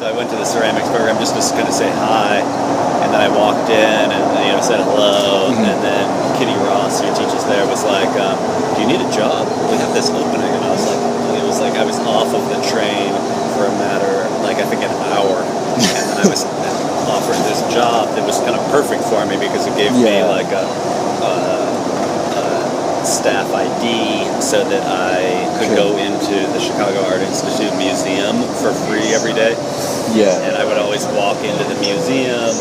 So I went to the ceramics program just to kind of say hi, and then I walked in and said hello, and then Kitty Ross, who teaches there, was like, "Do you need a job? We have this opening." And I was like, it was like I was off of the train for a matter, like I think an hour, and then I was offered this job that was kind of perfect for me because it gave me like a staff ID so that I could go into the Chicago Art Institute Museum for free every day. Yeah. And I would always walk into the museum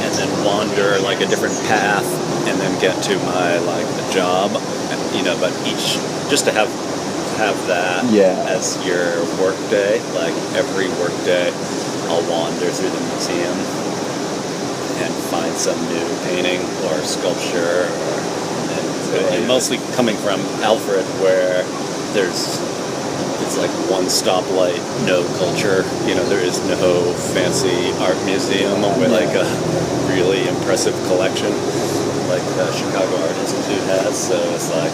and then wander like a different path and then get to my like the job, but each just to have that as your work day, like every work day I'll wander through the museum and find some new painting or sculpture and mostly coming from Alfred, where it's like one stoplight, no culture. There is no fancy art museum with like a really impressive collection like the Chicago Art Institute has. So it's like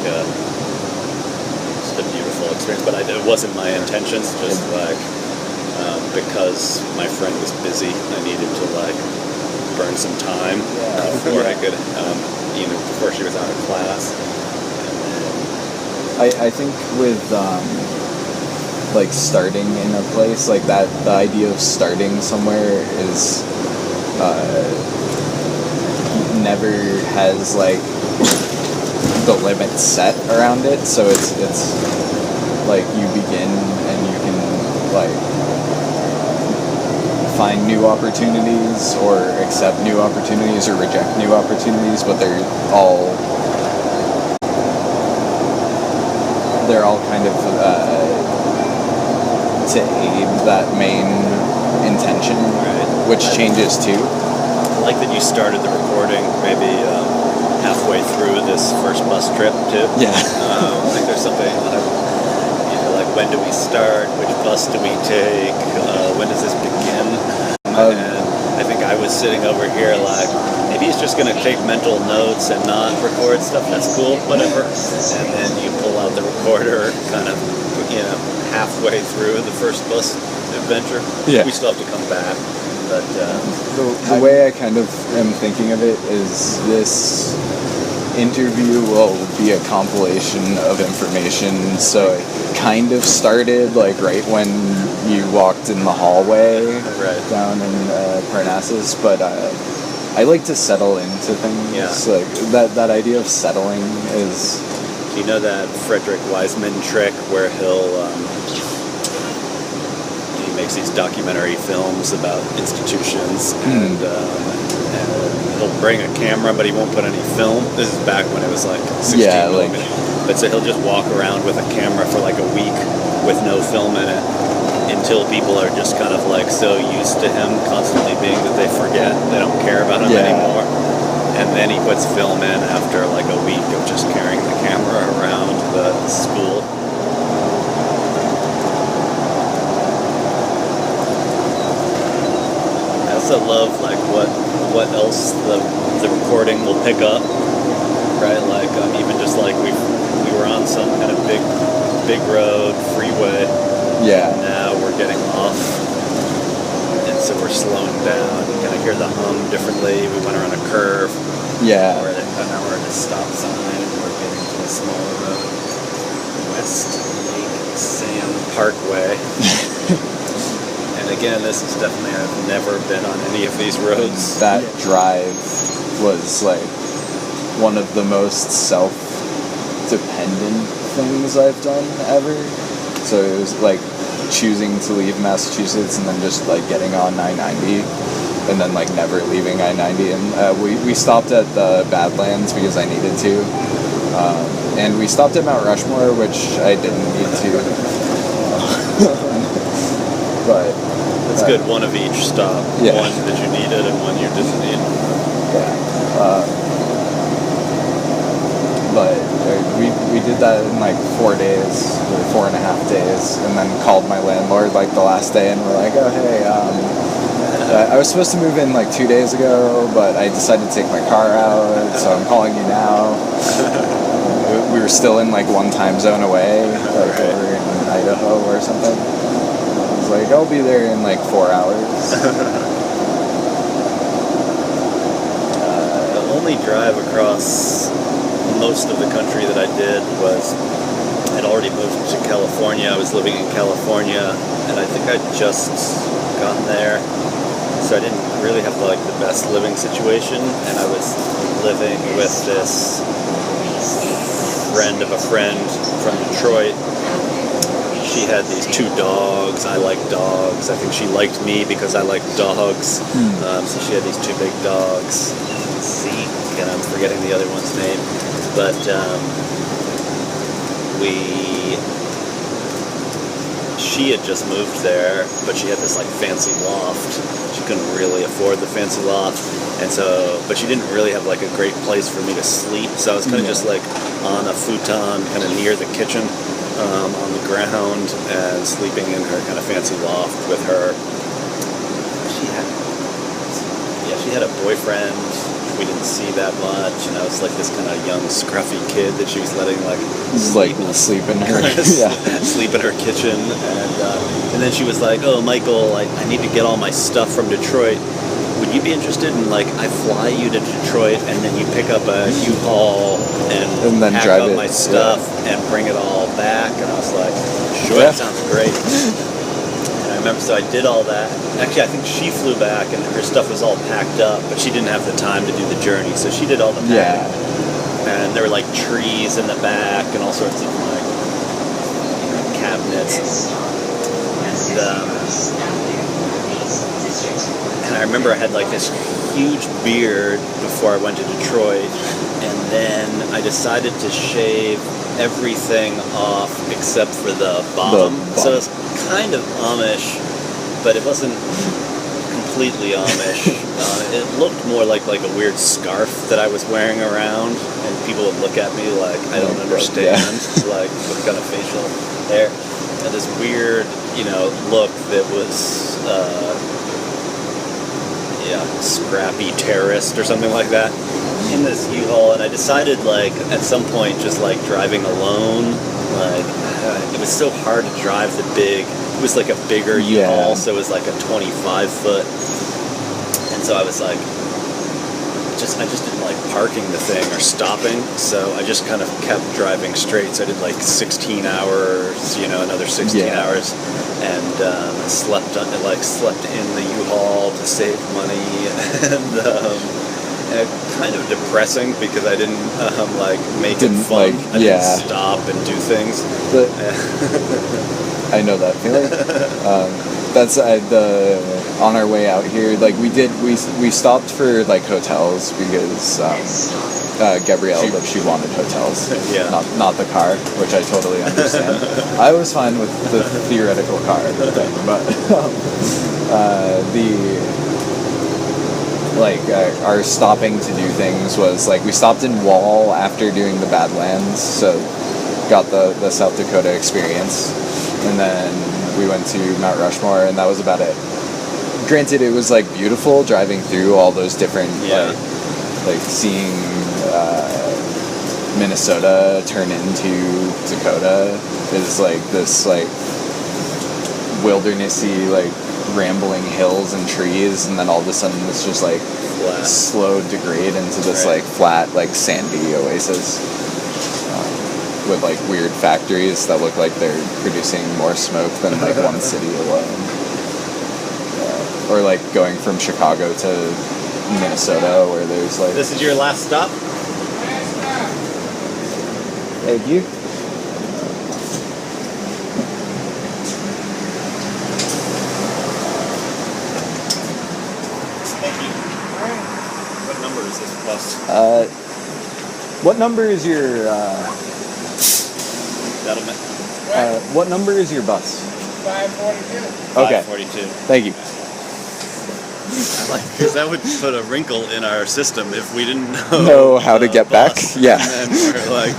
just a beautiful experience. But it wasn't my intentions. Just like because my friend was busy, I needed to like burn some time before I could. Before she was out of class. I think with like starting in a place like that, the idea of starting somewhere is never has like the limit set around it. So it's like you begin and you can like find new opportunities or accept new opportunities or reject new opportunities, but they're all kind of to aid that main intention, which changes too. I like that you started the recording maybe halfway through this first bus trip too. Yeah. I think there's something like when do we start? Which bus do we take? When does this begin? And I think I was sitting over here like, maybe he's just going to take mental notes and not record stuff. That's cool, whatever. And then you pull out the recorder kind of, halfway through the first bus adventure. Yeah. We still have to come back. But the way I kind of am thinking of it is this interview will be a compilation of information. So it kind of started like right when you walked in the hallway down in Parnassus, but I like to settle into things. Yeah. Like that idea of settling is. Do you know that Frederick Wiseman trick where he makes these documentary films about institutions and he'll bring a camera but he won't put any film. This is back when it was like 16 millimeter. But so he'll just walk around with a camera for like a week with no film in it until people are just kind of like so used to him constantly being that they forget, they don't care about him anymore. And then he puts film in after like a week of just carrying the camera around the school. I also love like what else the recording will pick up, right? Like even just like we were on some kind of big road, freeway. Yeah. And now we're getting off. And so we're slowing down. You kind of hear the hum differently. We went around a curve. Yeah. Now we're at a stop sign and we're getting to a smaller road. West Lake Sam Parkway. And again, this is definitely, I've never been on any of these roads. That drive was like one of the most self-dependent things I've done ever. So it was like choosing to leave Massachusetts and then just like getting on 990 and then like never leaving I-90. And we stopped at the Badlands because I needed to. And we stopped at Mount Rushmore, which I didn't need to. But it's good, one of each stop. Yeah. One that you needed and one you didn't need. Yeah. But we did that in like 4 days, or 4.5 days, and then called my landlord like the last day and we're like, oh hey, I was supposed to move in like 2 days ago, but I decided to take my car out, so I'm calling you now. We were still in like one time zone away, like over in Idaho or something. was like, I'll be there in like 4 hours. The only drive across most of the country that I did was, I'd already moved to California. I was living in California, and I think I'd just gotten there, so I didn't really have like the best living situation, and I was living with this friend of a friend from Detroit. She had these 2 dogs. I like dogs. I think she liked me because I liked dogs. So she had these 2 big dogs. Zeke, and I'm forgetting the other one's name. But she had just moved there, but she had this like fancy loft. She couldn't really afford the fancy loft, and so, but she didn't really have like a great place for me to sleep. So I was kind of just like on a futon, kind of near the kitchen, on the ground, and sleeping in her kind of fancy loft with her. She had a boyfriend. We didn't see that much, and I was like this kind of young, scruffy kid that she was letting like sleep in her sleep in her kitchen, and then she was like, "Oh, Michael, I need to get all my stuff from Detroit. Would you be interested in like I fly you to Detroit, and then you pick up a U-Haul and then pack drive up it, my stuff and bring it all back?" And I was like, "Sure, that sounds great." I remember, so I did all that. Actually, I think she flew back and her stuff was all packed up, but she didn't have the time to do the journey, so she did all the packing. And there were like trees in the back and all sorts of like, cabinets. And I remember I had like this huge beard before I went to Detroit, and then I decided to shave everything off except for the bottom. So it was kind of Amish, but it wasn't completely Amish. It looked more like a weird scarf that I was wearing around, and people would look at me like I don't understand, like what kind of facial hair, and this weird, look that was scrappy terrorist or something like that in this U-Haul. And I decided like at some point just like driving alone, like it was so hard to drive the big, it was like a bigger U-Haul, so it was like a 25 foot, and so I was like I just didn't like parking the thing or stopping, so I just kind of kept driving straight. So I did like 16 hours, another 16 hours, and slept in the U-Haul to save money, and kind of depressing because I didn't make it fun. I didn't stop and do things. I know that feeling. That's on our way out here. Like we stopped for like hotels because Gabrielle, she wanted hotels, not the car, which I totally understand. I was fine with the theoretical car thing, but our stopping to do things was like we stopped in Wall after doing the Badlands, so got the South Dakota experience, and then we went to Mount Rushmore, and that was about it. Granted, it was like beautiful driving through all those different like seeing Minnesota turn into Dakota is like this like wildernessy like rambling hills and trees, and then all of a sudden it's just like slow degrade into this like flat like sandy oasis with like weird factories that look like they're producing more smoke than like one city alone. Or like going from Chicago to Minnesota where there's like... This is your last stop? Thank you. What number is this bus? What number is your Settlement. What number is your bus? 542. Okay. 542. Thank you. Because that would put a wrinkle in our system if we didn't know how to get back. Yeah. And then we're like,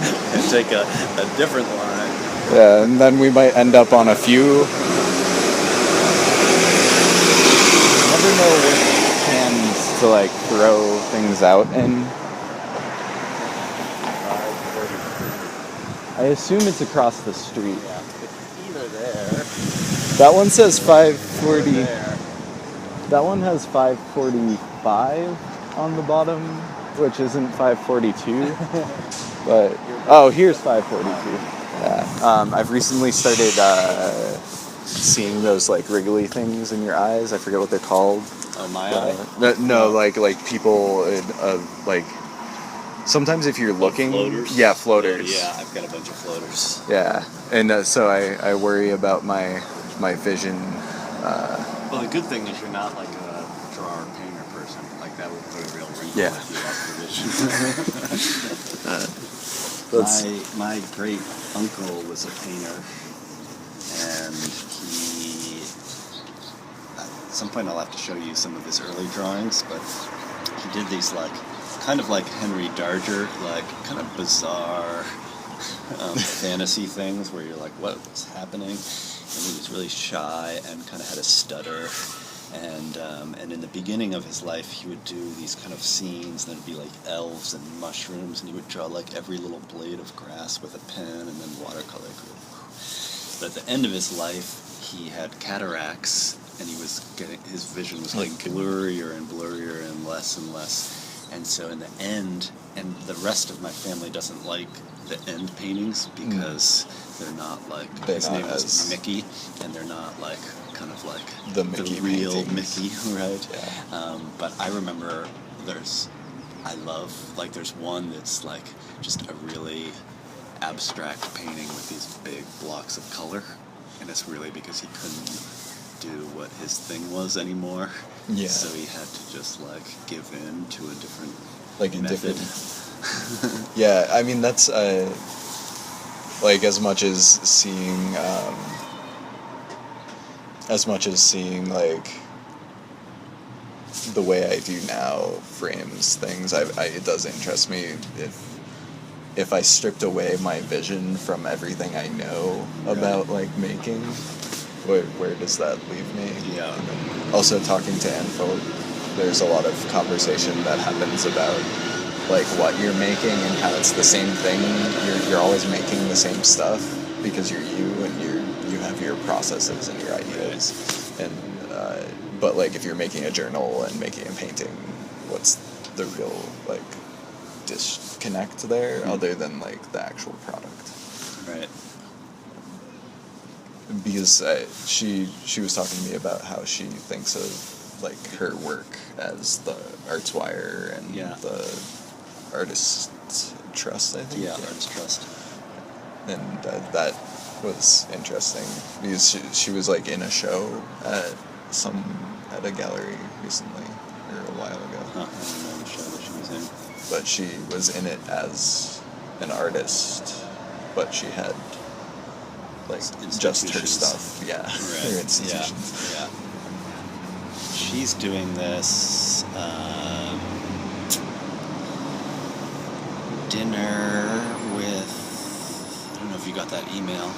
take a different line. Yeah, and then we might end up on a few. Never know which hands to like throw things out in. I assume it's across the street. Yeah, it's either there. That one says 540. There. That one has 545 on the bottom, which isn't 542. But here's 542. Yeah. I've recently started seeing those like wriggly things in your eyes. I forget what they're called. Oh, my eye? No, like people like sometimes if you're looking. Floaters? Yeah, floaters. Yeah, I've got a bunch of floaters. Yeah, and so I worry about my vision. Well, the good thing is you're not like a drawer or painter person. Like that would put a real wrinkle Yeah. if you lost your That's vision. My great uncle was a painter, and he. At some point, I'll have to show you some of his early drawings, but he did these like kind of like Henry Darger, like kind of bizarre fantasy things where you're like, what's happening? And he was really shy and kind of had a stutter. And in the beginning of his life, he would do these kind of scenes, and there'd be like elves and mushrooms, and he would draw like every little blade of grass with a pen, and then watercolor. But at the end of his life, he had cataracts, and his vision was getting blurrier and blurrier and less. And so in the end, and the rest of my family doesn't like the end paintings because they're not like, his name was Mickey, and they're not like kind of like the real paintings. Mickey, right? Yeah. But I remember there's one that's like just a really abstract painting with these big blocks of color, and it's really because he couldn't do what his thing was anymore. Yeah. So he had to just like give in to a different different. method. Yeah, I mean that's like as much as seeing like the way I do now frames things. It does interest me if I stripped away my vision from everything I know about like making. Where does that leave me? Yeah. Also, talking to Anne, there's a lot of conversation that happens about like what you're making and how it's the same thing. You're always making the same stuff because you're you and you have your processes and your ideas. And but like if you're making a journal and making a painting, what's the real like disconnect there other than like the actual product? Right. Because she was talking to me about how she thinks of like her work as the Arts Wire and the Artist Trust, I think. Yeah, Artist Trust. And that was interesting because she was like in a show at a gallery recently or a while ago. I don't know the show that she was in. But she was in it as an artist, but she had like just her stuff, her institutions. Yeah. She's doing this dinner with, I don't know if you got that email,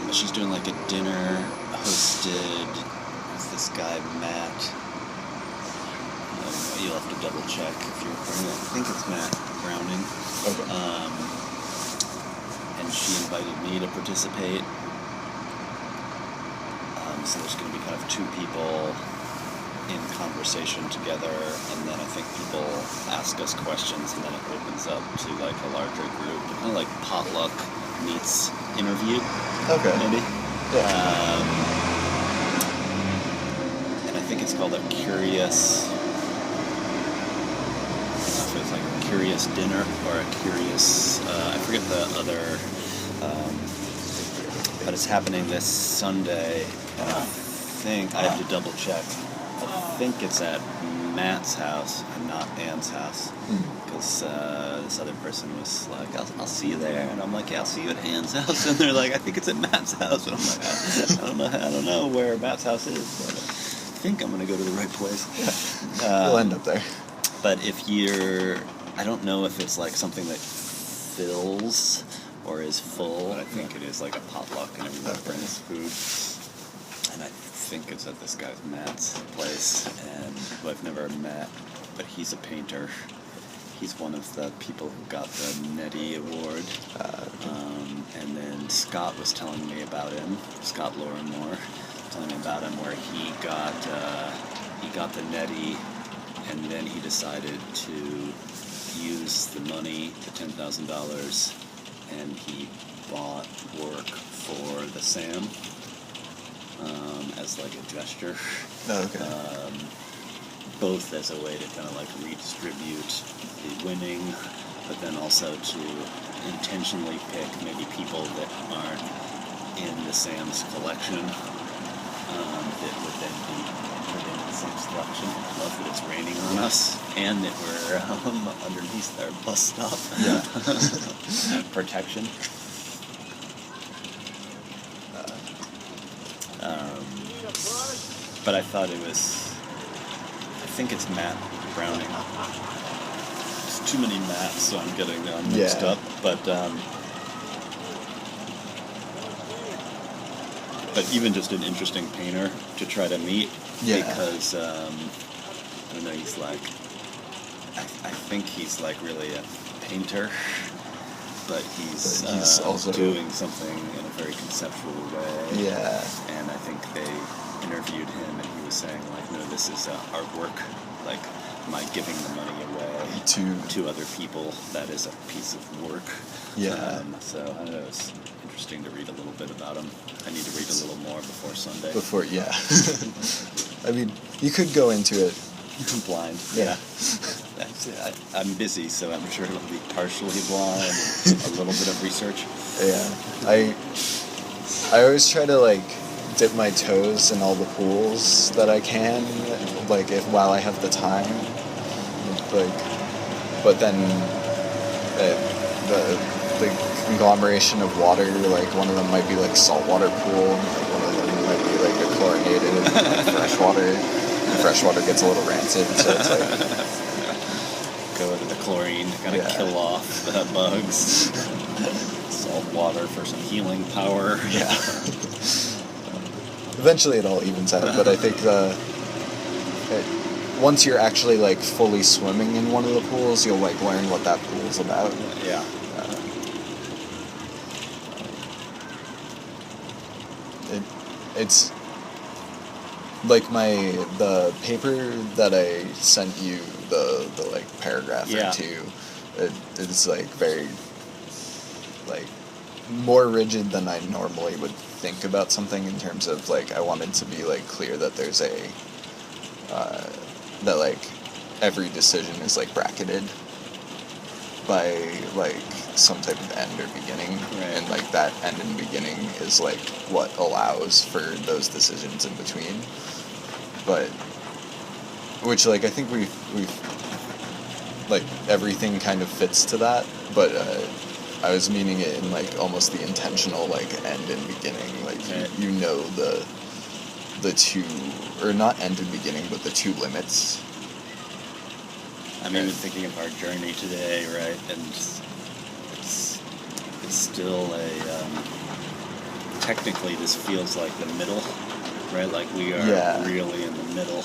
but she's doing like a dinner hosted with this guy, Matt. You'll have to double check if you're, I think it's Matt Browning. Okay. And she invited me to participate. So there's going to be kind of two people in conversation together, and then I think people ask us questions, and then it opens up to like a larger group, kind of like potluck meets interview. Okay. Maybe. Yeah. And I think it's called a curious. I don't know if it's like a curious dinner or a curious. I forget the other. But it's happening this Sunday. And I think I have to double check. I think it's at Matt's house and not Anne's house, because this other person was like, "I'll see you there," and I'm like, "Yeah, I'll see you at Anne's house," and they're like, "I think it's at Matt's house," and I'm like, I don't know where Matt's house is, but I think I'm gonna go to the right place. We'll end up there. But if I don't know if it's like something that fills or is full, but I think it is like a potluck and everyone brings food. And I think it's at this guy's Matt's place, who I've never met, but he's a painter. He's one of the people who got the Nettie Award. And then Scott was telling me about him, Scott Lorimore, telling me about him, where he got the Netty, and then he decided to use the money, the $10,000, and he bought work for the SAM as like a gesture. Oh, okay. Both as a way to kind of like redistribute the winning, but then also to intentionally pick maybe people that aren't in the Sam's collection that would then be put in the Sam's collection. I love that it's raining on us and that we're underneath our bus stop. Yeah. Protection. But I thought it was, I think it's Matt Browning. There's too many Matts, so I'm getting mixed up. But even just an interesting painter to try to meet, because I don't know, he's like, I think he's like really a painter, but he's also doing something in a very conceptual way. Yeah. And I think they interviewed him, and he was saying like, no, this is artwork. Like, my giving the money away to other people, that is a piece of work. Yeah. So I don't know, it's interesting to read a little bit about him. I need to read a little more before Sunday. I mean, you could go into it blind. Yeah. I'm busy, so I'm sure it'll be partially blind, a little bit of research. Yeah. I always try to like dip my toes in all the pools that I can, like while I have the time. Like, but then the conglomeration of water, like one of them might be like saltwater pool, like one of them might be like a chlorinated freshwater. Freshwater gets a little rancid, so it's like go into the chlorine, gotta kill off the bugs. Salt water for some healing power. Yeah. Eventually it all evens out, but I think once you're actually like fully swimming in one of the pools, you'll like learn what that pool's about. Yeah. It's like the paper that I sent you, the like paragraph or two, it's like very like more rigid than I normally would think about something, in terms of like I wanted to be like clear that there's that like every decision is like bracketed by like some type of end or beginning, and like that end and beginning is like what allows for those decisions in between. But which like I think we've like everything kind of fits to that, but I was meaning it in like almost the intentional like end and beginning, like you know the two, or not end and beginning, but the two limits. I'm even thinking of our journey today, right? And it's still technically this feels like the middle, right? Like we are really in the middle,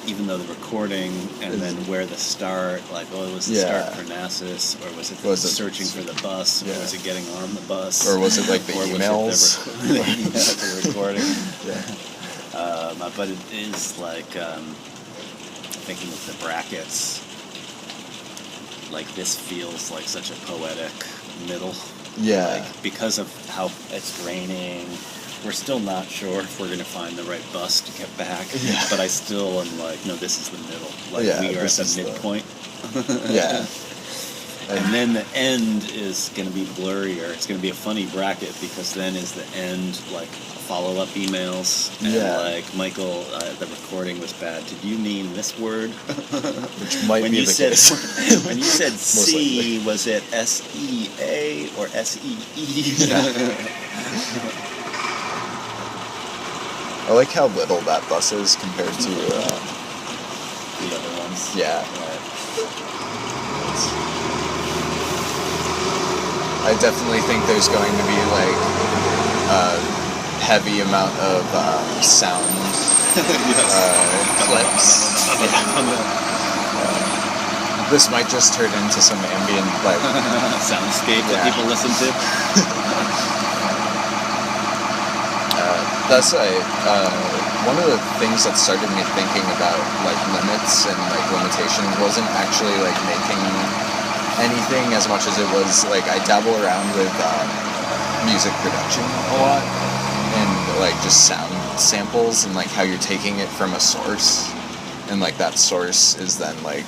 even though the recording and then where the start, like, oh, was the start Parnassus, or was it searching for the bus, or was it getting on the bus, or was it like the emails, the recording? But it is like thinking of the brackets. Like this feels like such a poetic middle. Yeah. Like, because of how it's raining, we're still not sure if we're going to find the right bus to get back. Yeah. But I still am like, no, this is the middle. Like we are at the midpoint. Yeah. And then the end is going to be blurrier. It's going to be a funny bracket, because then is the end like follow-up emails, and like, Michael, the recording was bad. Did you mean this word? Which might be the case. When you said C, was it S-E-A or S-E-E? I like how little that bus is compared to the other ones. Yeah. I definitely think there's going to be like heavy amount of sound clips. This might just turn into some ambient like soundscape that people listen to. That's one of the things that started me thinking about like limits and like limitations wasn't actually like making anything as much as it was like I dabble around with music production a lot and like just sound samples and like how you're taking it from a source and like that source is then like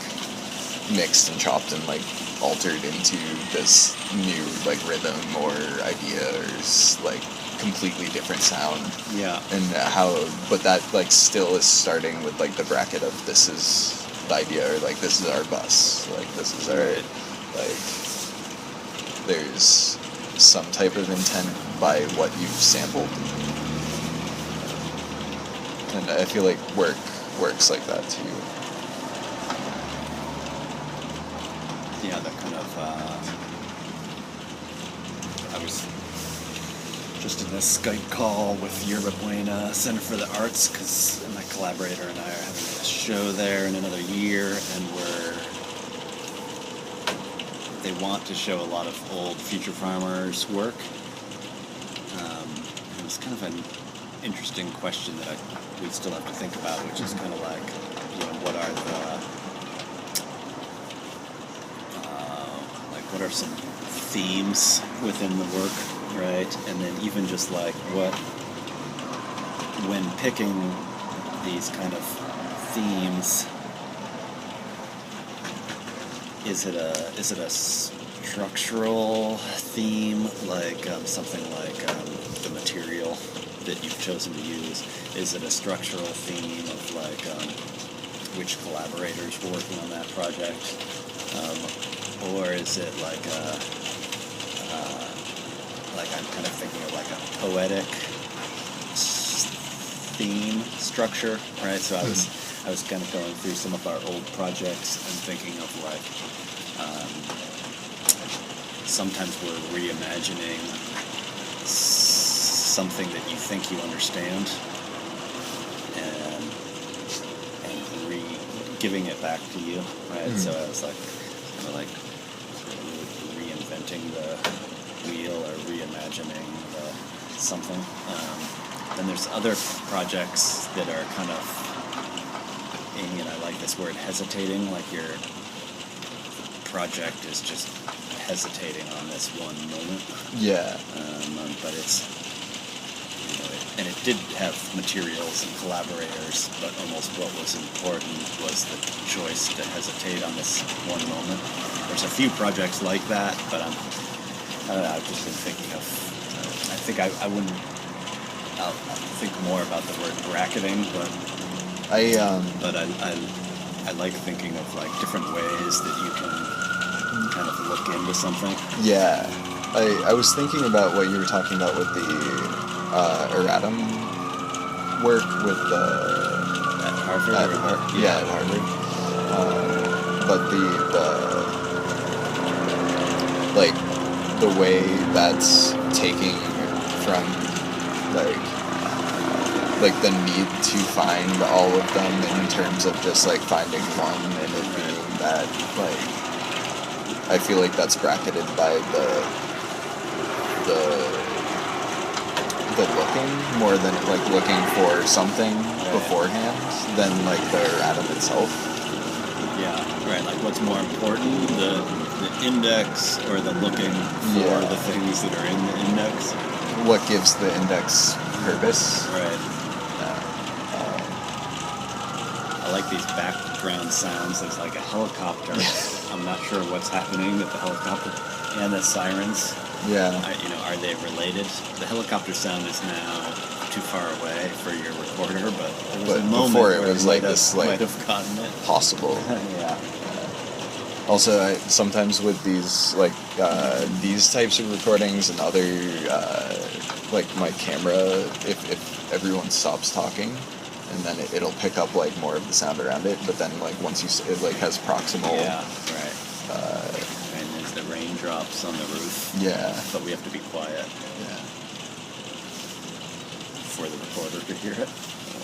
mixed and chopped and like altered into this new like rhythm or idea or like completely different sound. Yeah. And but that like still is starting with like the bracket of this is the idea or like this is our bus, like this is our like there's some type of intent by what you've sampled. And I feel like works like that too. Yeah, that kind of, I was just in a Skype call with Yerba Buena Center for the Arts because my collaborator and I are having a show there in another year, and they want to show a lot of old Future Farmers work. And it's kind of an interesting question that we still have to think about, which is kind of like, what are what are some themes within the work, right? And then even just like when picking these kind of themes, is it a structural theme, like something like the material that you've chosen to use? Is it a structural theme of like which collaborators were working on that project? Or is it like I'm kind of thinking of like a poetic theme structure, right? So I was kind of going through some of our old projects and thinking of like sometimes we're reimagining something that you think you understand and giving it back to you, right? Mm-hmm. So I was like kind of like reinventing the wheel or reimagining something. Then there's other projects that are kind of, and I like this word, hesitating, like your project is just hesitating on this one moment. Yeah. But it's, and it did have materials and collaborators, but almost what was important was the choice to hesitate on this one moment. There's a few projects like that, but I don't know, I've just been thinking of, I think I wouldn't, I'll think more about the word bracketing, but I like thinking of like different ways that you can kind of look into something. Yeah. I was thinking about what you were talking about with the erratum work with at Harvard. At Harvard. But the like the way that's taking from like the need to find all of them in terms of just like finding one and it being that like I feel like that's bracketed by the looking more than like looking for something beforehand than like the erratum itself. Yeah, right. Like what's more important, the index or the looking for the things that are in the index? What gives the index purpose? Right. I like these background sounds. There's like a helicopter. I'm not sure what's happening with the helicopter and the sirens. Yeah. Are they related? The helicopter sound is now too far away for your recorder, but there was a moment before it where was like this, like might have gotten it. Possible. Yeah. Also, sometimes with these like these types of recordings and other like my camera, if everyone stops talking, and then it'll pick up like more of the sound around it. But then like once it like has proximal. Yeah. Right. And there's the raindrops on the roof. Yeah. But we have to be quiet. Yeah. For the recorder to hear it.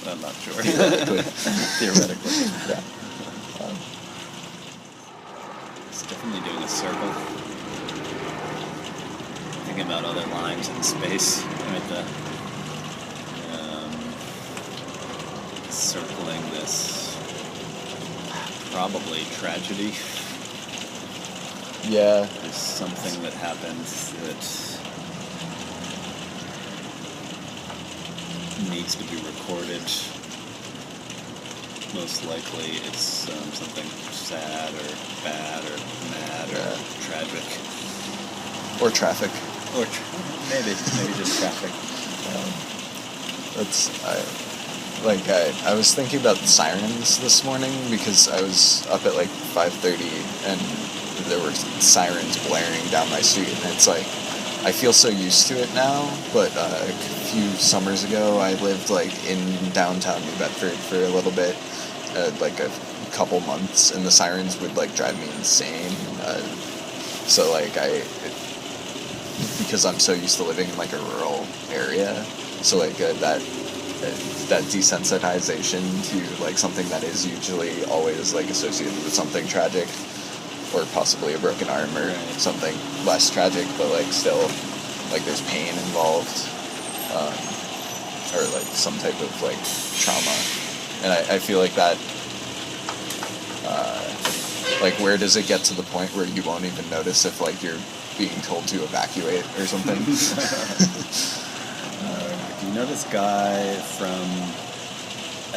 I'm not sure. Theoretically. Yeah. It's definitely doing a circle. Thinking about other lines in space. Right, circling this probably tragedy. Yeah. There's something that happens that needs to be recorded. Most likely it's something sad or bad or mad or tragic. Or traffic. Or maybe just traffic. I was thinking about the sirens this morning because I was up at like 5:30 and there were sirens blaring down my street, and it's like I feel so used to it now, but a few summers ago I lived like in downtown New Bedford for a little bit, like a couple months, and the sirens would like drive me insane. So like because I'm so used to living in like a rural area, so like that desensitization to like something that is usually always like associated with something tragic, or possibly a broken arm or something less tragic, but like still like there's pain involved, or like some type of like trauma, and I feel like that. Like, where does it get to the point where you won't even notice if like you're being told to evacuate or something? Do you know this guy from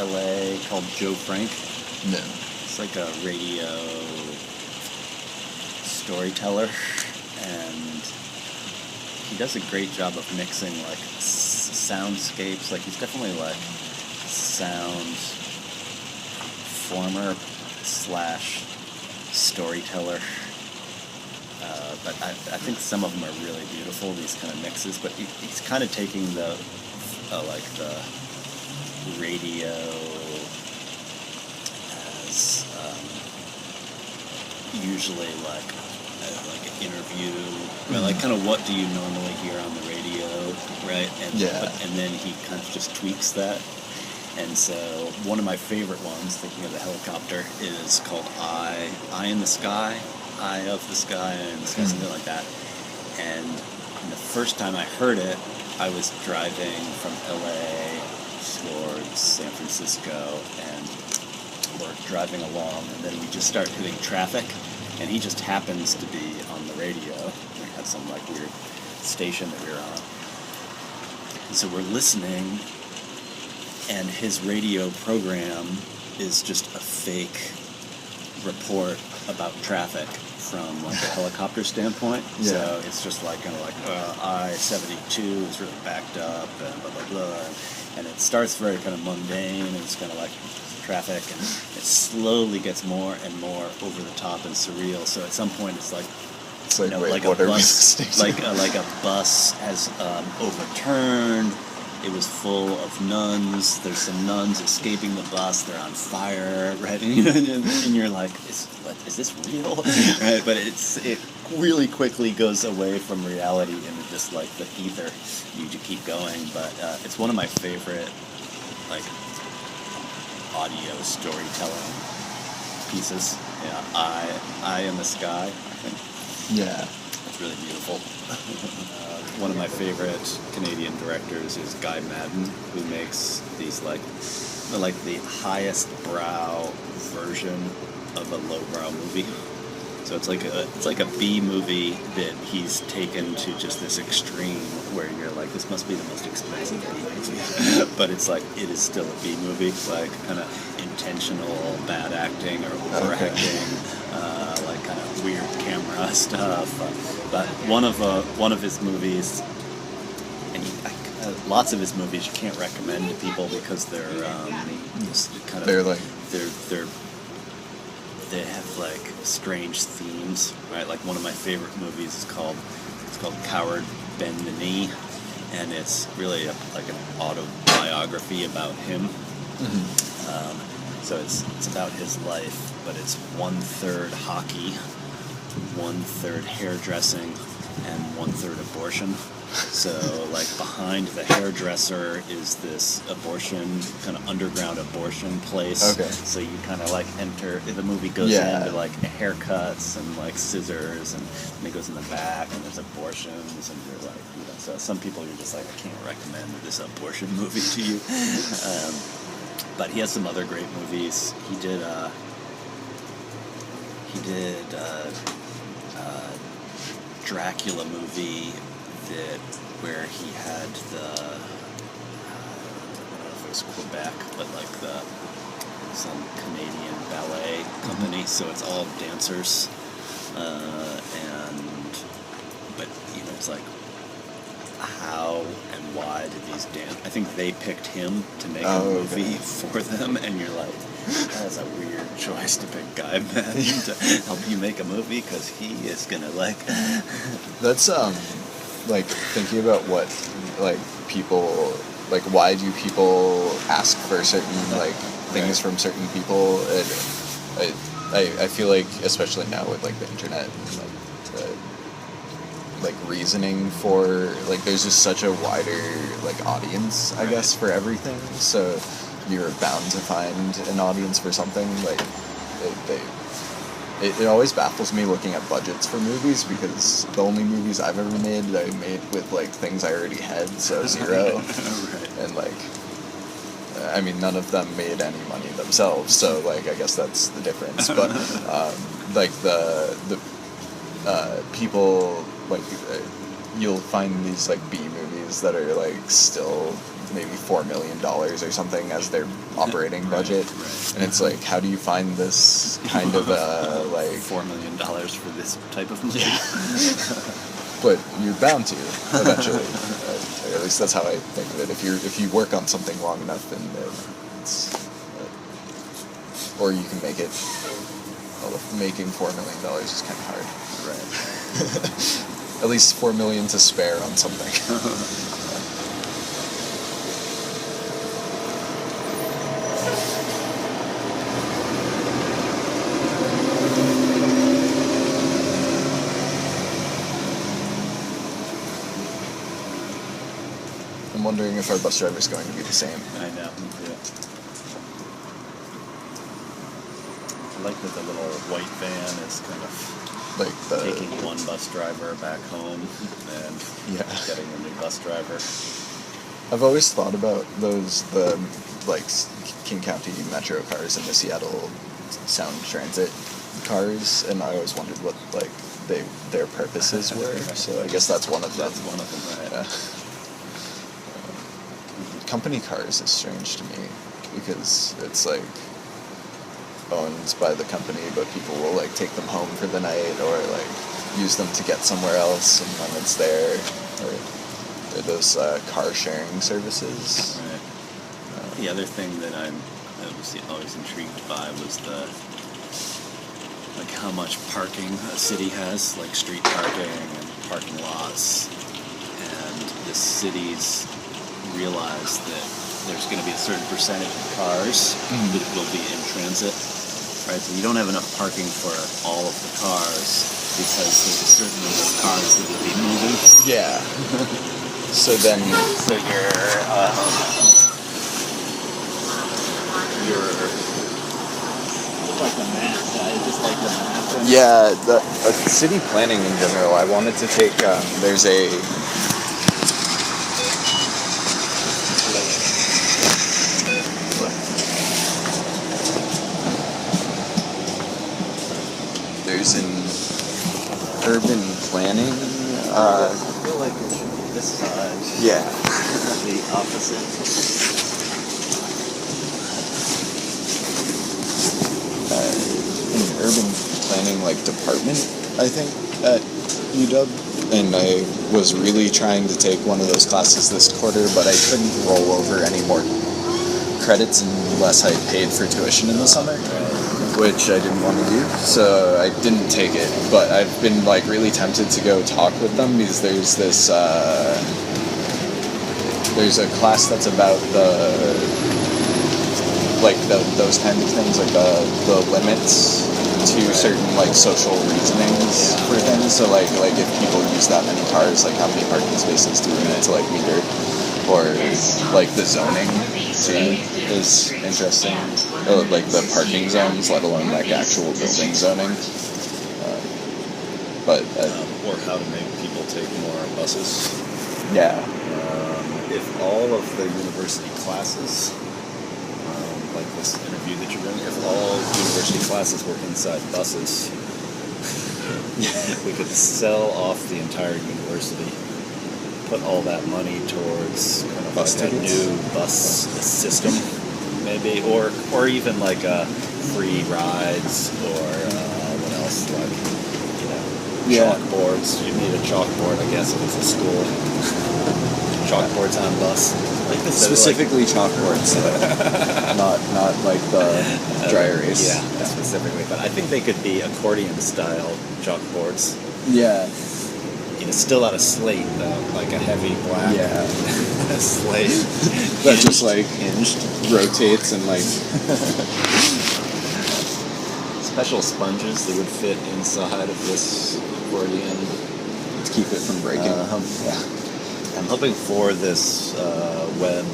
LA called Joe Frank? No. It's like a radio storyteller, and he does a great job of mixing like soundscapes. Like he's definitely like sound former / storyteller. But I think some of them are really beautiful, these kind of mixes, but he's kind of taking the radio as usually like an interview, right? Like kind of what do you normally hear on the radio, right? And then he kind of just tweaks that. And so one of my favorite ones, thinking of the helicopter, is called Eye in the Sky, Eye of the Sky, and the Sky, something like that. And the first time I heard it, I was driving from LA towards San Francisco, and we're driving along, and then we just start hitting traffic, and he just happens to be on the radio. We had some like weird station that we were on. And so we're listening, and his radio program is just a fake report about traffic from like a helicopter standpoint. Yeah. So it's just like kind of like I-72 is really backed up and blah blah blah, and it starts very kind of mundane, and it's kind of like traffic, and it slowly gets more and more over the top and surreal. So at some point it's like Wait, like what a are we bus, listening to? like a bus has overturned. It was full of nuns. There's some nuns escaping the bus. They're on fire, right? And you're like, is this real? Right? But it really quickly goes away from reality into just like the ether. You keep going, but it's one of my favorite like audio storytelling pieces. Yeah, Eye in the Sky, I think. Yeah. It's really beautiful. One of my favorite Canadian directors is Guy Madden, who makes these like the highest brow version of a lowbrow movie. So it's like a B movie that he's taken to just this extreme where you're like, this must be the most expensive B movie, but it's like it is still a B movie, like kind of intentional bad acting or overacting, like kind of weird camera stuff. But one of his movies, and lots of his movies you can't recommend to people because they're kind of they have like strange themes, right? Like one of my favorite movies is called Coward Bend the Knee, and it's really like an autobiography about him. Mm-hmm. So it's about his life, but it's 1/3 hockey, 1/3 hairdressing, and 1/3 abortion. So, like, behind the hairdresser is this abortion, kind of underground abortion place. Okay. So you kind of, like, enter, the movie goes into, like, haircuts and, like, scissors, and it goes in the back, and there's abortions, and you're like, so some people you're just like, I can't recommend this abortion movie to you. but he has some other great movies. He did Dracula movie where he had the I don't know if it was Quebec, but like some Canadian ballet company, so it's all dancers, but it's like, how and why did these dance? I think they picked him to make a movie for them, and you're like, that's a weird choice to pick Guy Madden to help you make a movie, because he is gonna like. That's like thinking about what like people like. Why do people ask for certain like things from certain people? And I feel like, especially now with like the internet and like reasoning for like, there's just such a wider like audience, I guess, for everything. So you're bound to find an audience for something. Like it always baffles me looking at budgets for movies, because the only movies I've ever made, I made with like things I already had, so zero. And like, I mean, none of them made any money themselves, so like, I guess that's the difference. But like the people, like you'll find these like B movies that are like still maybe $4 million or something as their operating budget, and it's like, how do you find this kind of like $4 million for this type of movie? But you're bound to eventually. At least that's how I think of it. If you work on something long enough, then it's or you can make it. Well, making $4 million is kind of hard. Right. At least $4 million to spare on something. I'm wondering if our bus driver is going to be the same. I know. Yeah. I like that the little white van is kind of like taking one bus driver back home and getting a new bus driver. I've always thought about the like King County Metro cars and the Seattle Sound Transit cars, and I always wondered what like their purposes were. So I guess that's one of them. That's one of them, right? Yeah. Company cars is strange to me, because it's like owned by the company, but people will like take them home for the night or like use them to get somewhere else, and then it's there. Or those car sharing services. Right. The other thing that I was always intrigued by was like how much parking a city has, like street parking and parking lots, and the cities realize that there's going to be a certain percentage of cars that will be in transit, right? So you don't have enough parking for all of the cars, because there's a certain number of cars that will be moving. Yeah. So then... So you're like the map, just like the map. Yeah, the city planning in general, I wanted to take, there's an urban planning, I feel like it should be this side. Yeah. The opposite. An urban planning like department, I think, at UW, and I was really trying to take one of those classes this quarter, but I couldn't roll over any more credits unless I paid for tuition in the summer, which I didn't want to do, so I didn't take it. But I've been like really tempted to go talk with them, because there's this there's a class that's about those kind of things, like the limits to certain like social reasonings for things. So like if people use that many cars, like how many parking spaces do we need to like meter, or like the zoning too is interesting, or like the parking zones, let alone like actual building zoning. Or how to make people take more buses. Yeah. If all of the university classes, like this interview that you're doing, if all university classes were inside buses, we could sell off the entire university, put all that money towards kind of Bus like tickets? a new bus system, maybe, or even like free rides, or what else, like, you know, Yeah. chalkboards. You need a chalkboard, I guess, if it's a school. Chalkboards on bus. Like this, Specifically chalkboards, not like the dry erase. Yeah, specifically. But I think they could be accordion-style chalkboards. Yeah. You know, still out of slate, though, like a heavy black Yeah. slate. That just like hinged. rotates and like Special sponges that would fit inside of this accordion. to keep it from breaking. Yeah. I'm hoping for this web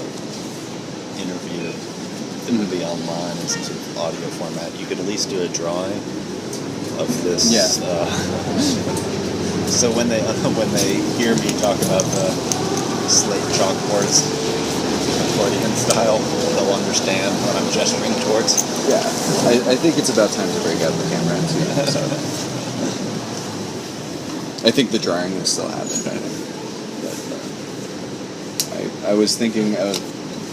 interview that would be online in some sort of audio format. You could at least do a drawing of this. Yeah. So when they hear me talk about the slate chalkboards, accordion style, they'll understand what I'm gesturing towards. Yeah. I think it's about time to break out the camera and see it. So. I think the drawing will still happen. I was thinking of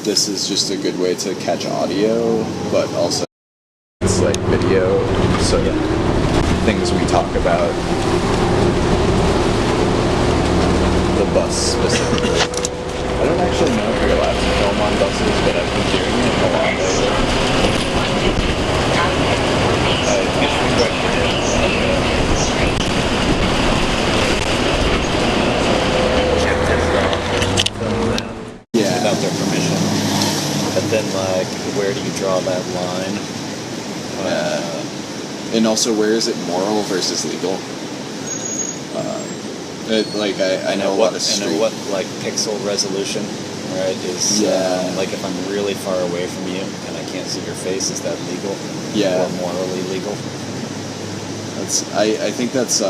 this is just a good way to catch audio, but also it's like video, so things we talk about, the bus specifically. I don't actually know if you're allowed to film on buses, but I've been doing it a lot lately. Yeah. Without their permission. But then, like, where do you draw that line? And also, where is it moral versus legal? I know a lot of street... And what, like, pixel resolution, right, is... like, if I'm really far away from you and I can't see your face, is that legal? Yeah. Or morally legal? I think that's...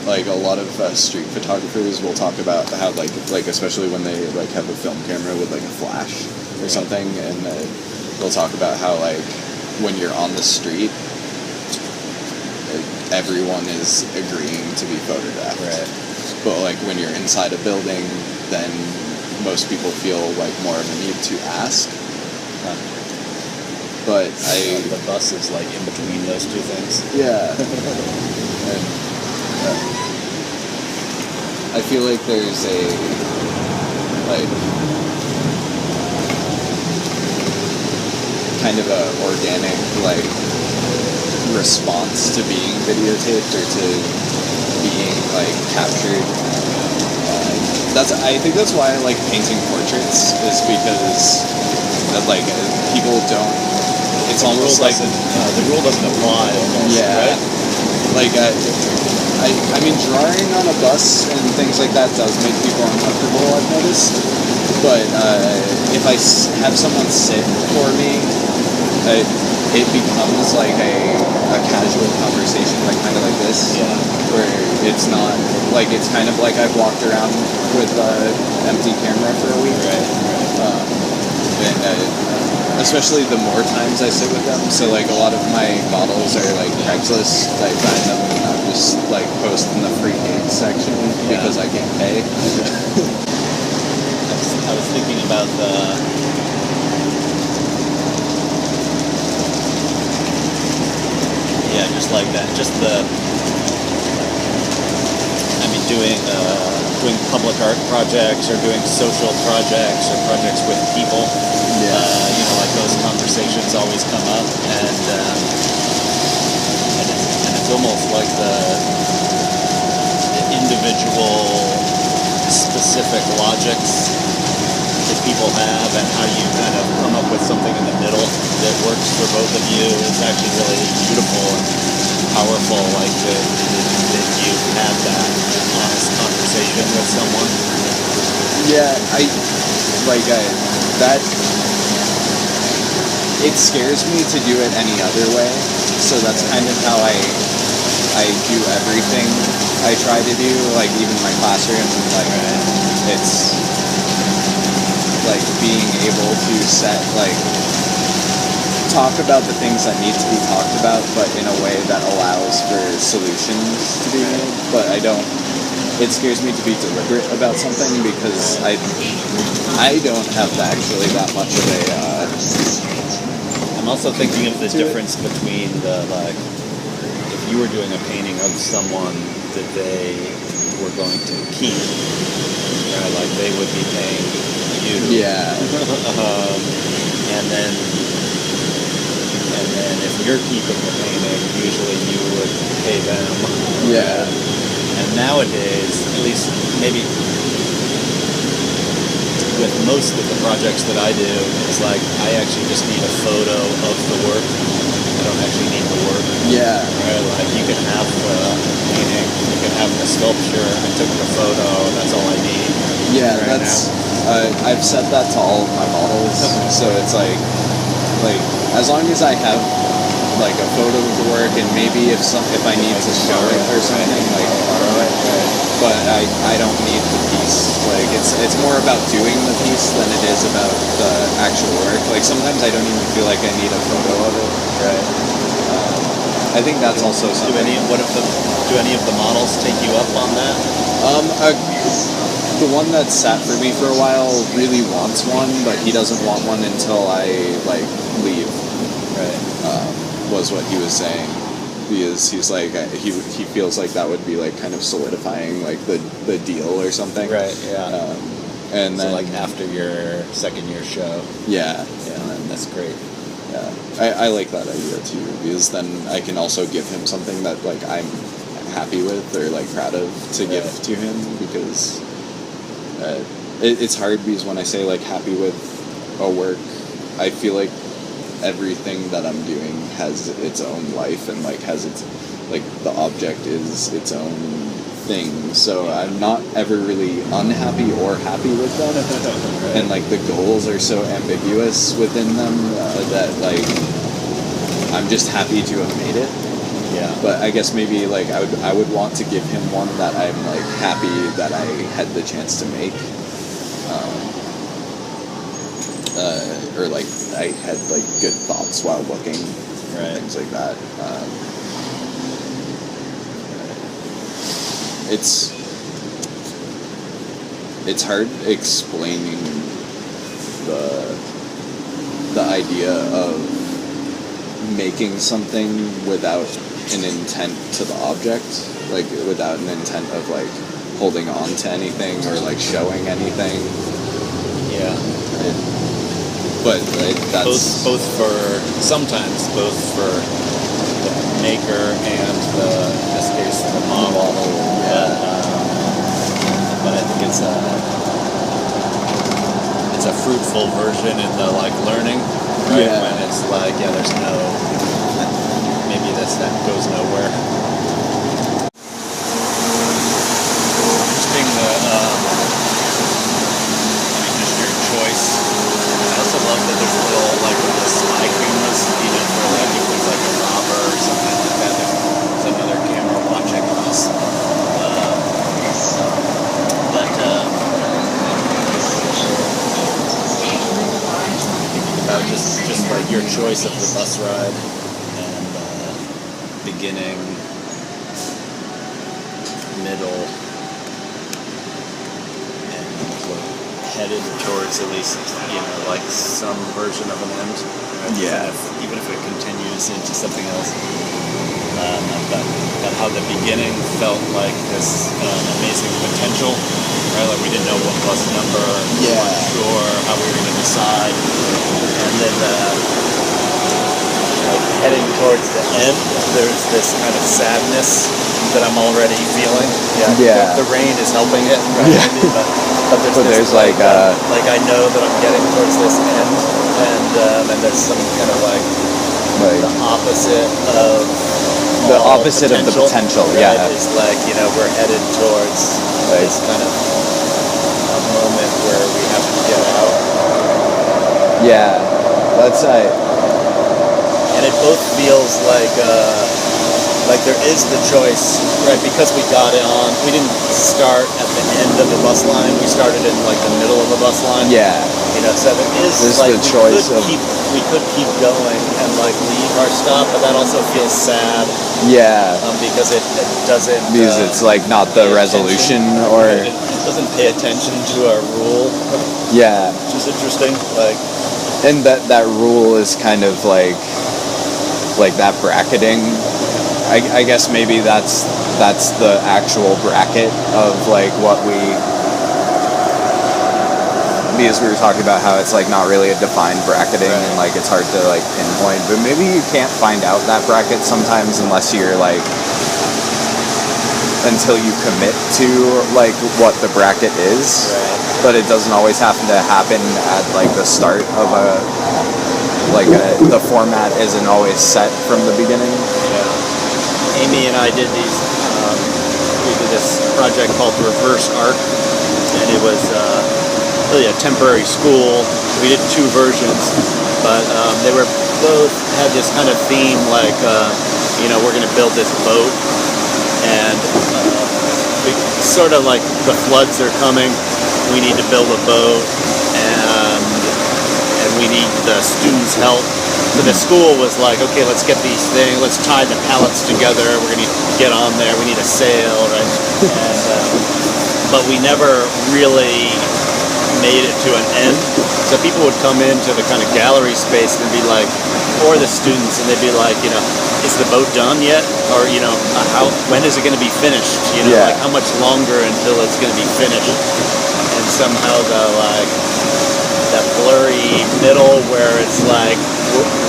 like a lot of street photographers will talk about how like especially when they like have a film camera with like a flash or something, and they'll talk about how like when you're on the street, everyone is agreeing to be photographed. Right. But like when you're inside a building, then most people feel like more of a need to ask. But the bus is like in between those two things. Yeah. I feel like there's a like kind of a organic like response to being videotaped or to being like captured. I think that's why I like painting portraits, is because like people don't. It's almost like the rule doesn't apply. Almost, right? Like I mean, drawing on a bus and things like that does make people uncomfortable, I've noticed. But if I have someone sit for me, it becomes like a casual conversation, like kind of like this. Yeah. Where it's not, like, it's kind of like I've walked around with an empty camera for a week. Right. Especially the more times I sit with them. So, like, a lot of my models are, like, Craigslist. I find them and I'll just, like, post in the free gigs section because I can't pay. I was thinking about just like that. Just doing public art projects or doing social projects or projects with people. Like those conversations always come up, and it's almost like the individual specific logics that people have, and how you kind of come up with something in the middle that works for both of you is actually really beautiful and powerful. Like that you had that honest conversation with someone. It scares me to do it any other way, so that's kind of how I do everything I try to do, like even my classroom, like it's like being able to set like talk about the things that need to be talked about, but in a way that allows for solutions to be made. But I don't. It scares me to be deliberate about something because I don't have actually that much of a. I'm also thinking of the to difference between the, like, if you were doing a painting of someone that they were going to keep, right? Like they would be paying you. Yeah. And then if you're keeping the painting, usually you would pay them. Yeah. And nowadays, at least maybe with most of the projects that I do, it's like I actually just need a photo of the work. I don't actually need the work. Yeah. Right? Like you can have the painting, you can have the sculpture. I took the photo. That's all I need. Yeah, right that's. I've said that to all of my models, so it's like as long as I have like a photo of the work, and maybe if I need to show it or something, like borrow it. But I don't need the piece. Like it's more about doing the piece than it is about the actual work. Like sometimes I don't even feel like I need a photo of it. Right. I think that's also something. Do any of the models take you up on that? The one that sat for me for a while really wants one, but he doesn't want one until I like leave. Right. Was what he was saying. He's like he feels like that would be like kind of solidifying like the deal or something. Right. Yeah. And so then like after your second year show. Yeah. Yeah. That's great. Yeah. I like that idea too, because then I can also give him something that like I'm happy with or like proud of to give to him, because it's hard because when I say like happy with a work, I feel like everything that I'm doing has its own life and like has its like the object is its own thing. So I'm not ever really unhappy or happy with them, and like the goals are so ambiguous within them that like I'm just happy to have made it. Yeah. But I guess maybe like I would want to give him one that I'm like happy that I had the chance to make. Or like I had like good thoughts while looking, things like that. It's hard explaining the idea of making something without an intent to the object, like without an intent of like holding on to anything or like showing anything. Yeah. But like, that's both for the maker and in this case the model. Yeah. But I think it's a fruitful version in the like learning, right? Yeah. When it's like there's no maybe that goes nowhere. Interesting just your choice. I also love that there's a little, like, with the spy cameras, for, like, if there's, like, a robber or something like that, there's another camera watching us. Thinking about just, like, your choice of the bus ride and beginning, middle, and, headed towards at least, like some version of an end. Right? Yeah. Even if it continues into something else. But how the beginning felt like this amazing potential, right? Like we didn't know what bus number, we weren't sure how we were going to decide. And then heading towards the end, there's this kind of sadness that I'm already feeling. Yeah. The rain is helping it, right? Yeah. But there's like I know that I'm getting towards this end, and there's some kind of like the opposite of the potential. Right? Yeah. Is like we're headed towards this kind of a moment where we have to get out. Yeah, that's And it both feels like like there is the choice, right? Because we got it on, we didn't start at the end of the bus line. We started in like the middle of the bus line. Yeah. You know, so there is There's like the choice we could keep going and like leave our stop, but that also feels sad Yeah. because it doesn't. Because it's like not the pay resolution attention, or right? It doesn't pay attention to our rule, yeah. which is interesting. Like, And that rule is kind of like that bracketing. I guess maybe that's the actual bracket of like what we, because we were talking about how it's like not really a defined bracketing and like it's hard to like pinpoint, but maybe you can't find out that bracket sometimes unless you're like, until you commit to like what the bracket is. But it doesn't always have to happen at like the start of the format isn't always set from the beginning. Amy and I did these. We did this project called Reverse Arc, and it was really a temporary school. We did 2 versions, but they were both had this kind of theme, like we're going to build this boat, and sort of like the floods are coming. We need to build a boat, and we need the students' help. So the school was like, okay, let's get these things, let's tie the pallets together, we're going to get on there, we need a sail, right? And, but we never really made it to an end. So people would come into the kind of gallery space and be like, or the students, and they'd be like, is the boat done yet? Or, when is it going to be finished? Like how much longer until it's going to be finished? And somehow that blurry middle where it's like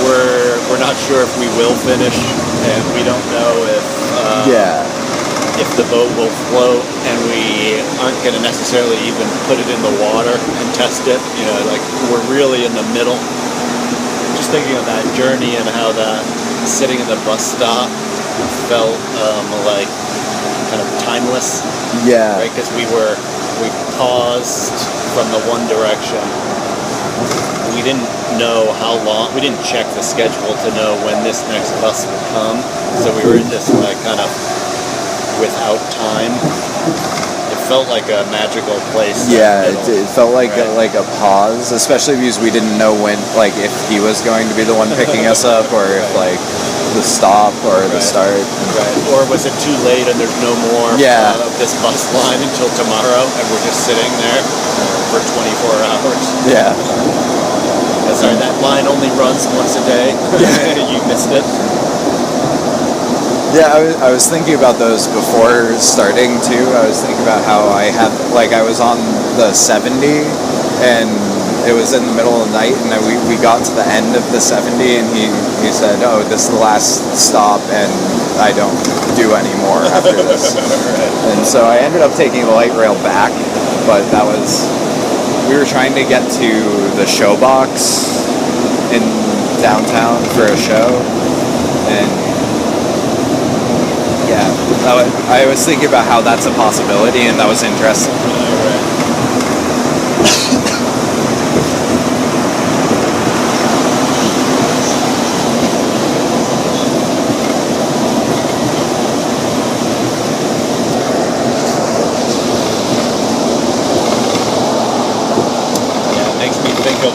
we're not sure if we will finish, and we don't know if the boat will float, and we aren't going to necessarily even put it in the water and test it. Like we're really in the middle. Just thinking of that journey and how that sitting in the bus stop felt like kind of timeless. Yeah. Right, because we paused from the one direction. We didn't know how long. We didn't check the schedule to know when this next bus would come. So we were in this like kind of without time. It felt like a magical place. Yeah, it felt like a pause, especially because we didn't know when, like, if he was going to be the one picking us up, or if like the stop or the start. Right. Or was it too late and there's no more of this bus line until tomorrow, and we're just sitting there for 24 hours? Yeah. Sorry, that line only runs once a day. You missed it. Yeah, I was thinking about those before starting too. I was thinking about how I was on the 70, and it was in the middle of the night, and we got to the end of the 70, and he said, "Oh, this is the last stop, and I don't do any more after this." And so I ended up taking the light rail back, but we were trying to get to the Showbox in downtown for a show, and yeah, I was thinking about how that's a possibility, and that was interesting. Yeah, it makes me think of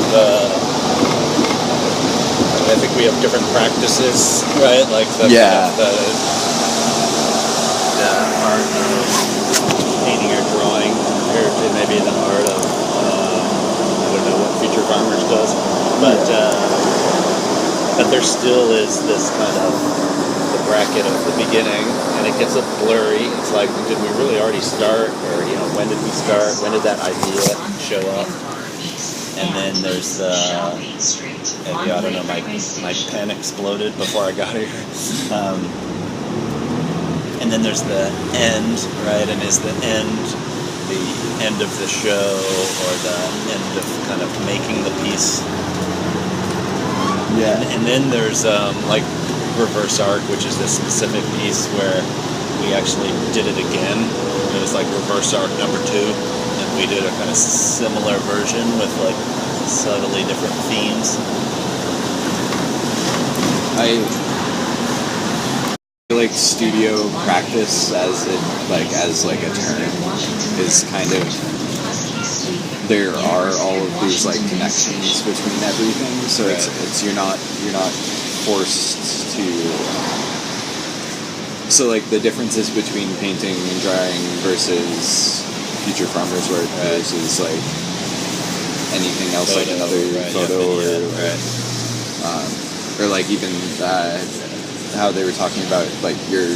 I think we have different practices, right? Like the art of painting or drawing compared to maybe the art of I don't know what Future Farmers does, but there still is this kind of the bracket of the beginning, and it gets a blurry. It's like, did we really already start, or when did we start? When did that idea show up? And then there's I don't know, my pen exploded before I got here. And then there's the end, right? And is the end of the show, or the end of kind of making the piece? Yeah. And then there's like Reverse Arc, which is this specific piece where we actually did it again. It was like Reverse Arc number 2, and we did a kind of similar version with like subtly different themes. feel like studio practice as like a term is kind of, there are all of these like connections between everything, so it's you're not forced to. So like the differences between painting and drawing versus future farmers work versus like anything else, like another photo or like even how they were talking about like your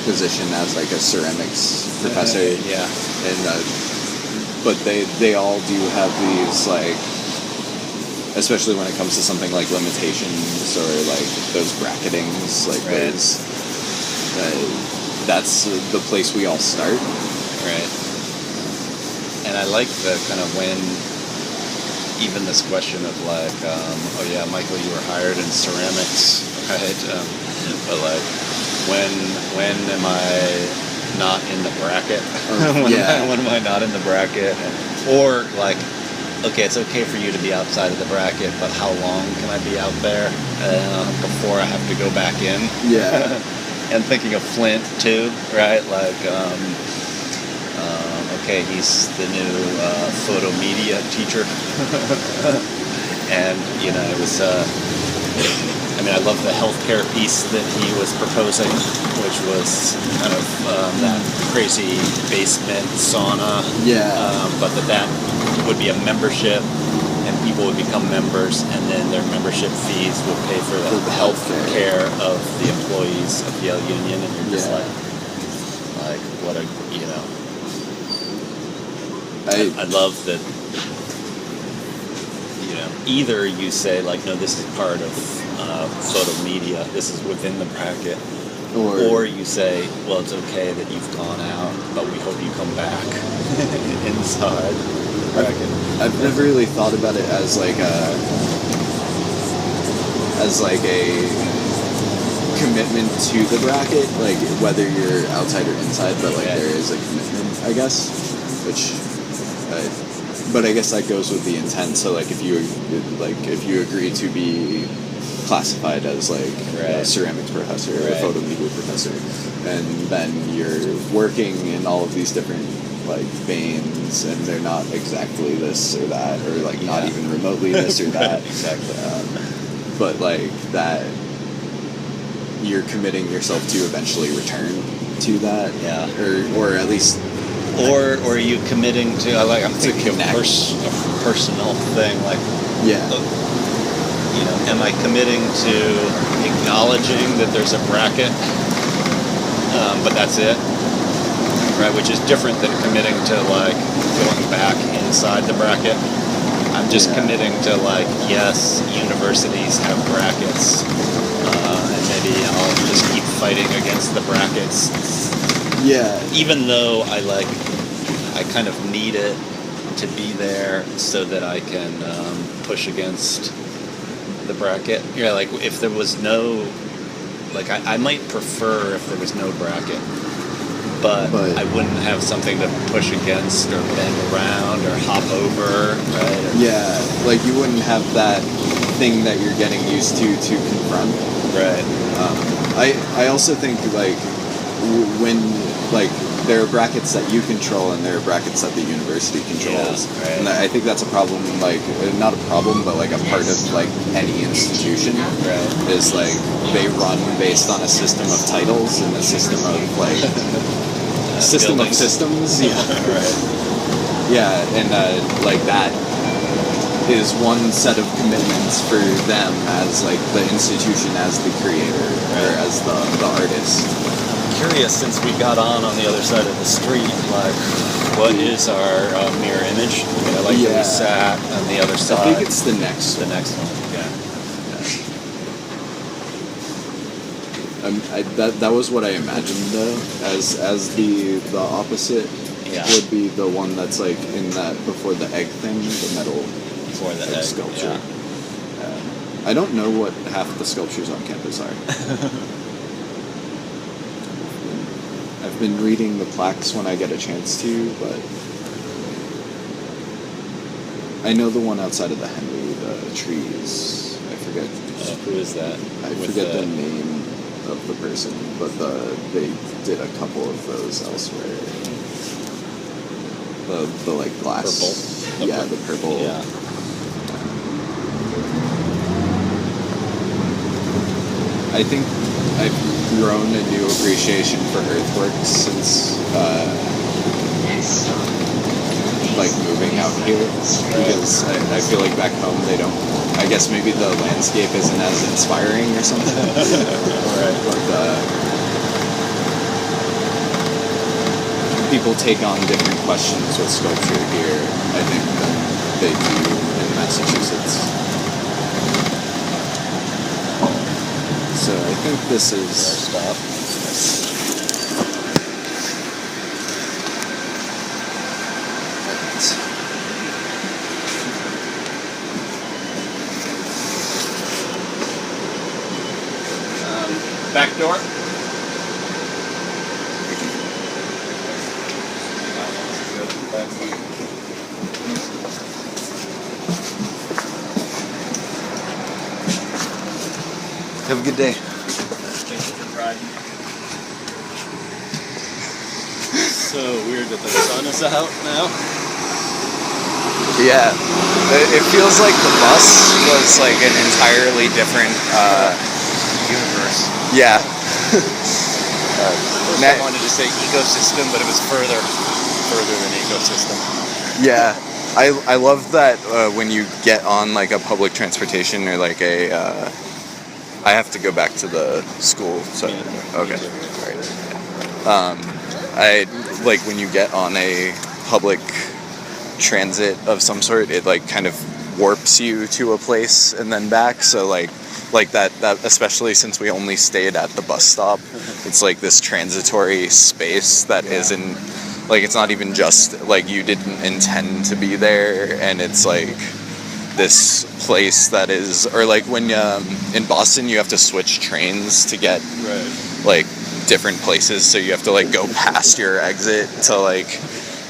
position as like a ceramics professor, and but they all do have these like, especially when it comes to something like limitations or like those bracketings, like those. That's the place we all start. Right. And I like the kind of when, even this question of like, oh yeah, Michael, you were hired in ceramics, right? But like, when am I not in the bracket? When am I not in the bracket? Or like, okay, it's okay for you to be outside of the bracket, but how long can I be out there before I have to go back in? Yeah. And thinking of Flint too, right? Like, okay, he's the new photo media teacher, and you know, it was. I mean, I love the healthcare piece that he was proposing, which was kind of that crazy basement sauna. Yeah. But that would be a membership, and people would become members, and then their membership fees would pay for the health care of the employees of Yale Union, and you're just like what a, you know. I love that, you know, either you say like, no, this is part of photo media, this is within the bracket, or you say, well, it's okay that you've gone out, but we hope you come back inside the bracket. I've never really thought about it as like a commitment to the bracket, like whether you're outside or inside, but like there is a commitment, I guess, which but I guess that goes with the intent. So like if you agree to be classified as like a ceramics professor or a photo media professor, and then you're working in all of these different like veins, and they're not exactly this or that, or like not even remotely this or that. Exactly. But like that, you're committing yourself to eventually return to that, or at least, or are you committing to? I'm thinking of a personal thing, like you know, am I committing to acknowledging that there's a bracket, but that's it? Right, which is different than committing to like going back inside the bracket. I'm just committing to like, yes, universities have brackets, and maybe I'll just keep fighting against the brackets. Yeah. Even though I kind of need it to be there so that I can push against the bracket. Yeah, like if there was no, like I might prefer if there was no bracket. But I wouldn't have something to push against or bend around or hop over, right? Yeah, like you wouldn't have that thing that you're getting used to confront. Right. I also think like when like there are brackets that you control and there are brackets that the university controls, and I think that's a problem. Like not a problem, but like a part of like any institution is like they run based on a system of titles and a system of like. System buildings. Of systems, Right. Yeah, and like that is one set of commitments for them as like the institution, as the creator, or as the artist. I'm curious, since we got on the other side of the street, like what is our mirror image? That we sat on the other side. I think it's the next one. That was what I imagined though, as the opposite would be the one that's like in that before the egg thing, the metal before the egg sculpture. I don't know what half the sculptures on campus are. I've been reading the plaques when I get a chance to, but I know the one outside of the Henry, the trees. I forget. Who is that? I forget the name of the person, but they did a couple of those elsewhere. The like glass, Purple. yeah, the purple. Yeah. I think I've grown a new appreciation for earthworks since like moving out here, because I feel like back home they don't. I guess maybe the landscape isn't as inspiring or something. Right. But people take on different questions with sculpture here, I think, than they do in Massachusetts. So I think this is... Stop. Back door. Have a good day. Thank you for riding. So weird that the sun is out now. Yeah. It feels like the bus was like an entirely different... Universe. yeah. First I wanted to say ecosystem, but it was further than ecosystem. Yeah, I love that when you get on like a public transportation or like a. I have to go back to the school, so okay, all right. I like when you get on a public transit of some sort. It like kind of warps you to a place and then back. So like that especially since we only stayed at the bus stop, it's like this transitory space that isn't. Like, it's not even just, like, you didn't intend to be there, and it's, like, this place that is... Or, like, when in Boston, you have to switch trains to get, like, different places, so you have to, like, go past your exit to, like...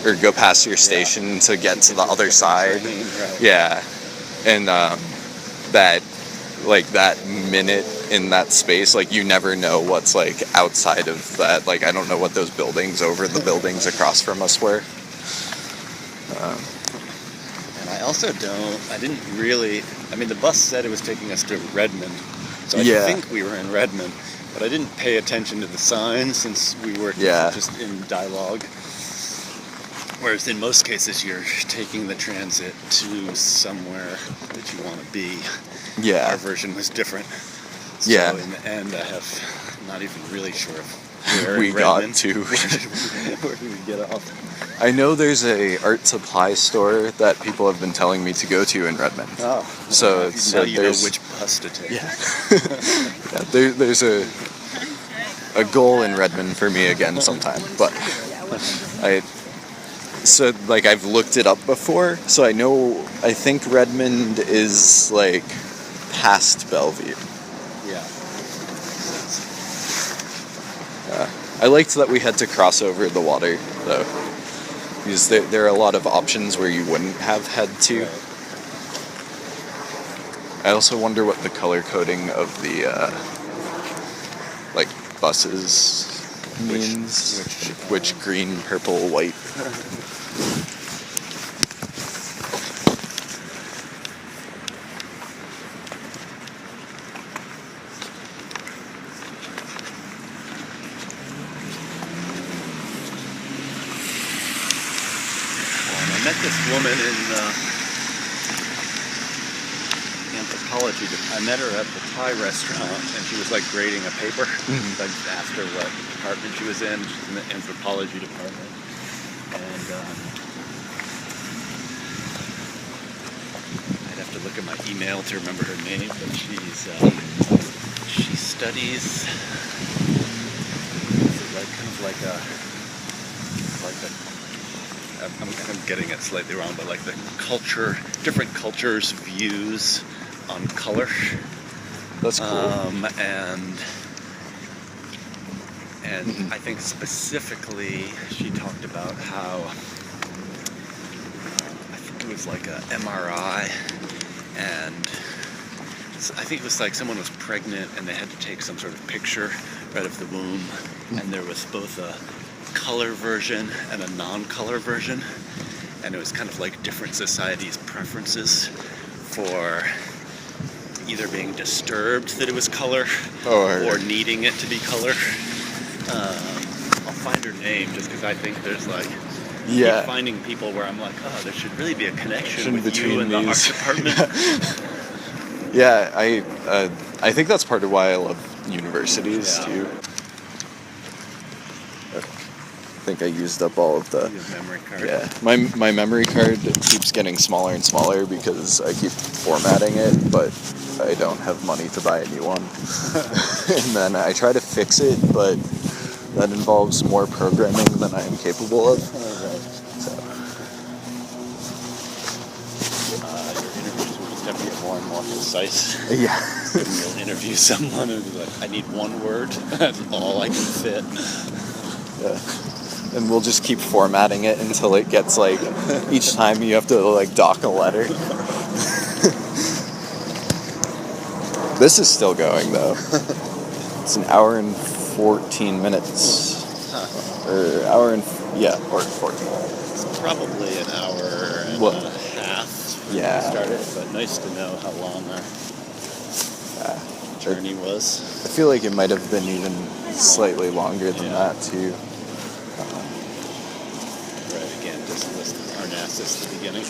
Or go past your station to get to the other side. Yeah. And that minute in that space, like, you never know what's, like, outside of that. Like, I don't know what those buildings over the buildings across from us were. And I also I didn't really, I mean, the bus said it was taking us to Redmond, so I think we were in Redmond, but I didn't pay attention to the sign since we were just in dialogue. Whereas in most cases, you're taking the transit to somewhere that you want to be. Yeah. Our version was different. So in the end, I have not even really sure of where we in got Redmond, to. where did we get off? I know there's a art supply store that people have been telling me to go to in Redmond. Oh. So now you know which bus to take. Yeah. There's a goal in Redmond for me again sometime. But I've looked it up before, so I think Redmond is like past Bellevue. Yeah. I liked that we had to cross over the water, though, because there are a lot of options where you wouldn't have had to. Right. I also wonder what the color coding of the buses means. Which green, purple, white. I met this woman in anthropology. I met her at the Thai restaurant, and she was like grading a paper. I asked her what department she was in. She's in the anthropology department, and I'd have to look at my email to remember her name. But she studies I'm getting it slightly wrong, but like the different cultures' views on color. That's cool. And I think specifically she talked about how I think it was like a MRI and I think it was like someone was pregnant and they had to take some sort of picture right of the womb, and there was both a color version and a non-color version, and it was kind of like different societies' preferences for either being disturbed that it was color or needing it to be color. I'll find her name just because I think there's like keep finding people where I'm like, oh, there should really be a connection with you and the art department. Yeah, I think that's part of why I love universities too. I think I used up all of the memory card. Yeah, my memory card keeps getting smaller and smaller because I keep formatting it, but I don't have money to buy a new one. And then I try to fix it, but that involves more programming than I am capable of. So. Your interviews will just have to get more and more concise. Yeah. You'll interview someone and be like, I need one word. That's all I can fit. Yeah. And we'll just keep formatting it until it gets like, each time you have to like dock a letter. This is still going though. It's an hour and 14 minutes. Or hour and, or 14. It's probably an hour and a half when we started, but nice to know how long our journey was. I feel like it might have been even slightly longer than that too. Right, again, just list Parnassus at the beginning.